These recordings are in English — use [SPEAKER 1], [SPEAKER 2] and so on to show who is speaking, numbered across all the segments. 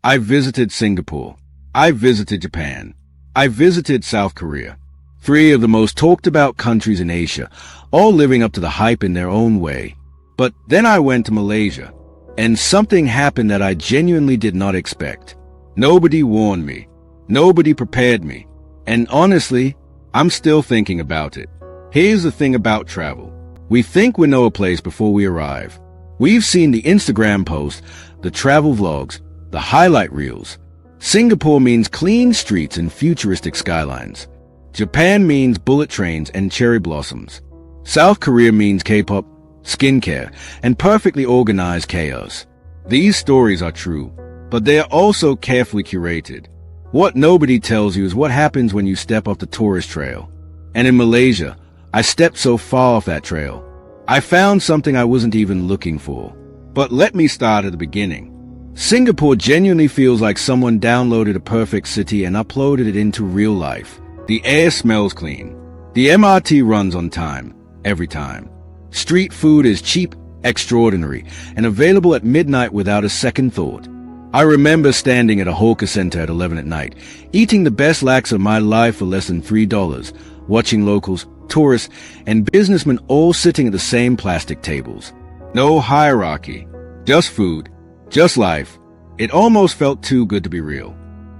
[SPEAKER 1] I visited Singapore. I visited Japan. I visited South Korea. 3 of the most talked about countries in Asia, all living up to the hype in their own way. But then I went to Malaysia, and something happened that I genuinely did not expect. Nobody warned me. Nobody prepared me. And honestly, I'm still thinking about it. Here's the thing about travel. We think we know a place before we arrive. We've seen the Instagram posts, the travel vlogs, the highlight reels. Singapore means clean streets and futuristic skylines. Japan means bullet trains and cherry blossoms. South Korea means K-pop, skincare, and perfectly organized chaos. These stories are true, but they are also carefully curated. What nobody tells you is what happens when you step off the tourist trail. And in Malaysia, I stepped so far off that trail. I found something I wasn't even looking for. But let me start at the beginning. Singapore genuinely feels like someone downloaded a perfect city and uploaded it into real life. The air smells clean. The MRT runs on time, every time. Street food is cheap, extraordinary, and available at midnight without a second thought. I remember standing at a hawker center at 11 at night, eating the best laks of my life for less than $3, watching locals, tourists, and businessmen all sitting at the same plastic tables. No hierarchy, just food, just life. It almost felt too good to be real.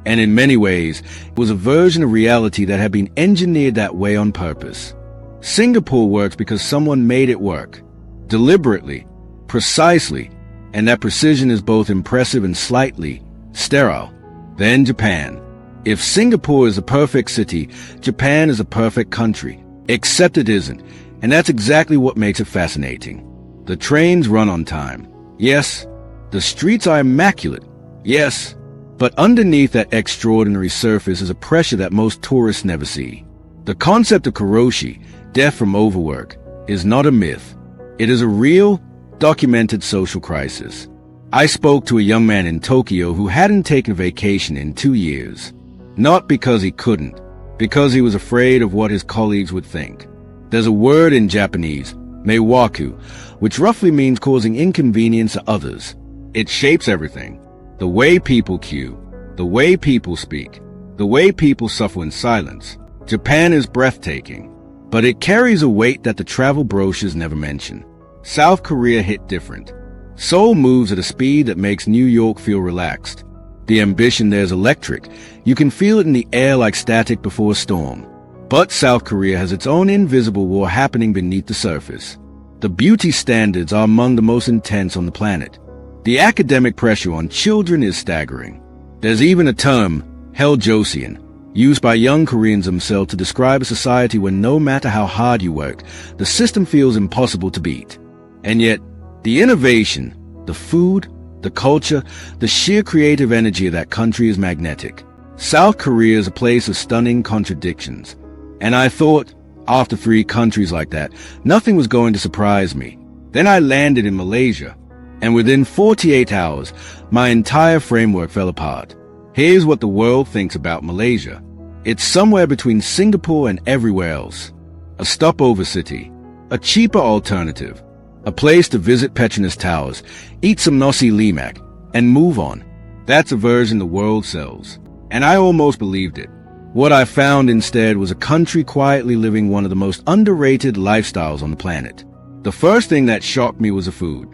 [SPEAKER 1] And in many ways, it was a version of reality that had been engineered that way on purpose. Singapore works because someone made it work. Deliberately, precisely, and that precision is both impressive and slightly sterile. Then Japan. If Singapore is a perfect city, Japan is a perfect country. Except it isn't, and that's exactly what makes it fascinating. The trains run on time. Yes. The streets are immaculate. Yes. But underneath that extraordinary surface is a pressure that most tourists never see. The concept of karoshi, death from overwork, is not a myth. It is a real, documented social crisis. I spoke to a young man in Tokyo who hadn't taken a vacation in 2 years. Not because he couldn't, because he was afraid of what his colleagues would think. There's a word in Japanese, meiwaku, which roughly means causing inconvenience to others. It shapes everything. The way people queue, the way people speak, the way people suffer in silence. Japan is breathtaking, but it carries a weight that the travel brochures never mention. South Korea hit different. Seoul moves at a speed that makes New York feel relaxed. The ambition there's electric. You can feel it in the air like static before a storm. But South Korea has its own invisible war happening beneath the surface. The beauty standards are among the most intense on the planet. The academic pressure on children is staggering. There's even a term, Hell-Josian, used by young Koreans themselves to describe a society where no matter how hard you work, the system feels impossible to beat. And yet, the innovation, the food, the culture, the sheer creative energy of that country is magnetic. South Korea is a place of stunning contradictions. And I thought, after 3 countries like that, nothing was going to surprise me. Then I landed in Malaysia. And within 48 hours, my entire framework fell apart. Here's what the world thinks about Malaysia. It's somewhere between Singapore and everywhere else. A stopover city. A cheaper alternative. A place to visit Petronas Towers, eat some nasi lemak, and move on. That's a version the world sells. And I almost believed it. What I found instead was a country quietly living one of the most underrated lifestyles on the planet. The first thing that shocked me was the food.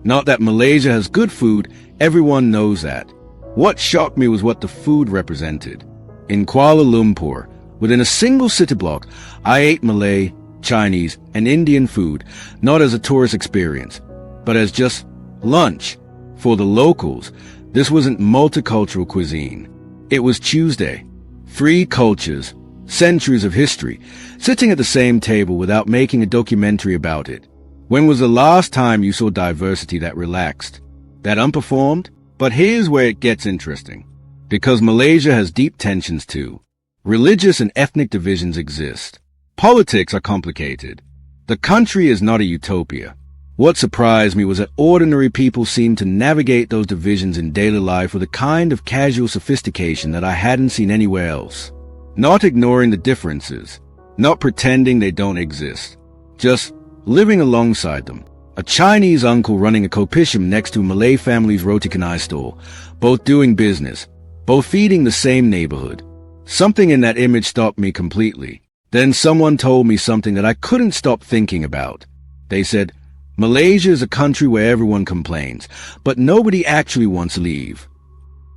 [SPEAKER 1] Not that Malaysia has good food, everyone knows that. What shocked me was what the food represented. In Kuala Lumpur, within a single city block, I ate Malay, Chinese, and Indian food, not as a tourist experience, but as just lunch. For the locals, this wasn't multicultural cuisine. It was Tuesday. 3 cultures, centuries of history, sitting at the same table without making a documentary about it. When was the last time you saw diversity that relaxed, that unperformed? But here's where it gets interesting. Because Malaysia has deep tensions too. Religious and ethnic divisions exist. Politics are complicated. The country is not a utopia. What surprised me was that ordinary people seemed to navigate those divisions in daily life with a kind of casual sophistication that I hadn't seen anywhere else. Not ignoring the differences, not pretending they don't exist, just living alongside them. A Chinese uncle running a kopitiam next to a Malay family's roti canai store, both doing business, both feeding the same neighborhood. Something in that image stopped me completely. Then someone told me something that I couldn't stop thinking about. They said, Malaysia is a country where everyone complains, but nobody actually wants to leave.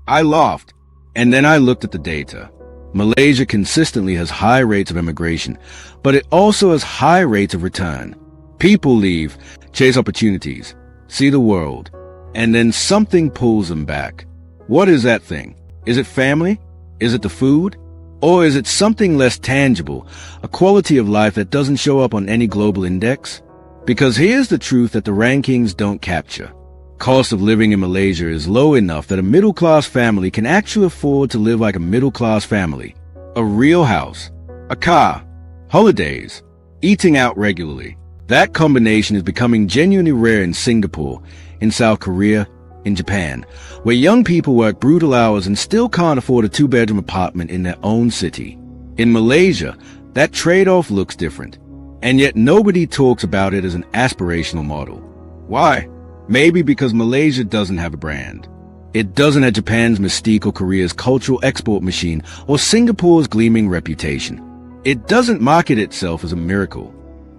[SPEAKER 1] I laughed, and then I looked at the data. Malaysia consistently has high rates of immigration, but it also has high rates of return. People leave, chase opportunities, see the world, and then something pulls them back. What is that thing? Is it family? Is it the food? Or is it something less tangible, a quality of life that doesn't show up on any global index? Because here's the truth that the rankings don't capture. Cost of living in Malaysia is low enough that a middle-class family can actually afford to live like a middle-class family. A real house, a car, holidays, eating out regularly. That combination is becoming genuinely rare in Singapore, in South Korea, in Japan, where young people work brutal hours and still can't afford a two-bedroom apartment in their own city. In Malaysia, that trade-off looks different, and yet nobody talks about it as an aspirational model. Why? Maybe because Malaysia doesn't have a brand. It doesn't have Japan's mystique or Korea's cultural export machine or Singapore's gleaming reputation. It doesn't market itself as a miracle.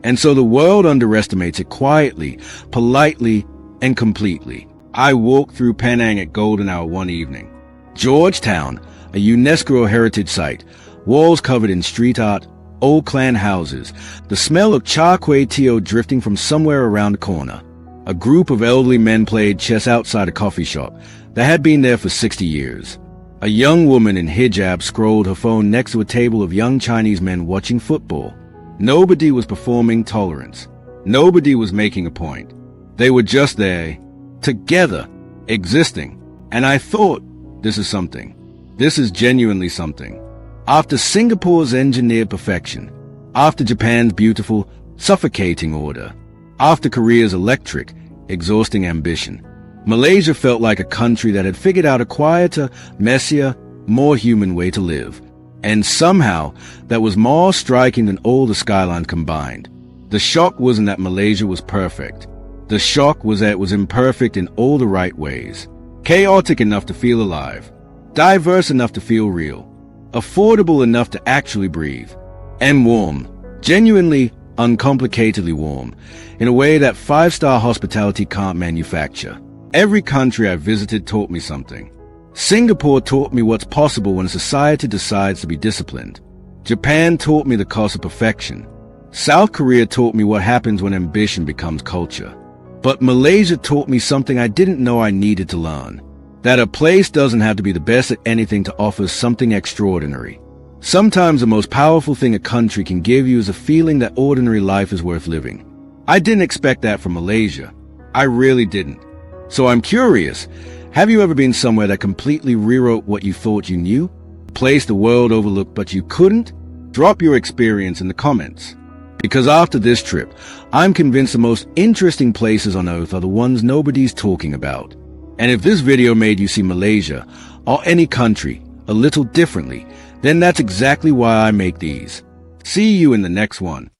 [SPEAKER 1] And so the world underestimates it quietly, politely, and completely. I walked through Penang at golden hour one evening. Georgetown, a UNESCO heritage site, walls covered in street art, old clan houses, the smell of char kway teow drifting from somewhere around the corner. A group of elderly men played chess outside a coffee shop that had been there for 60 years. A young woman in hijab scrolled her phone next to a table of young Chinese men watching football. Nobody was performing tolerance. Nobody was making a point. They were just there, together, existing. And I thought, this is something. This is genuinely something. After Singapore's engineered perfection, after Japan's beautiful, suffocating order, after Korea's electric, exhausting ambition, Malaysia felt like a country that had figured out a quieter, messier, more human way to live. And somehow, that was more striking than all the skyline combined. The shock wasn't that Malaysia was perfect. The shock was that it was imperfect in all the right ways. Chaotic enough to feel alive. Diverse enough to feel real. Affordable enough to actually breathe. And warm. Genuinely, uncomplicatedly warm. In a way that five-star hospitality can't manufacture. Every country I visited taught me something. Singapore taught me what's possible when a society decides to be disciplined. Japan taught me the cost of perfection. South Korea taught me what happens when ambition becomes culture. But Malaysia taught me something I didn't know I needed to learn. That a place doesn't have to be the best at anything to offer something extraordinary. Sometimes the most powerful thing a country can give you is a feeling that ordinary life is worth living. I didn't expect that from Malaysia. I really didn't. So I'm curious, have you ever been somewhere that completely rewrote what you thought you knew? A place the world overlooked but you couldn't? Drop your experience in the comments. Because after this trip, I'm convinced the most interesting places on Earth are the ones nobody's talking about. And if this video made you see Malaysia, or any country, a little differently, then that's exactly why I make these. See you in the next one.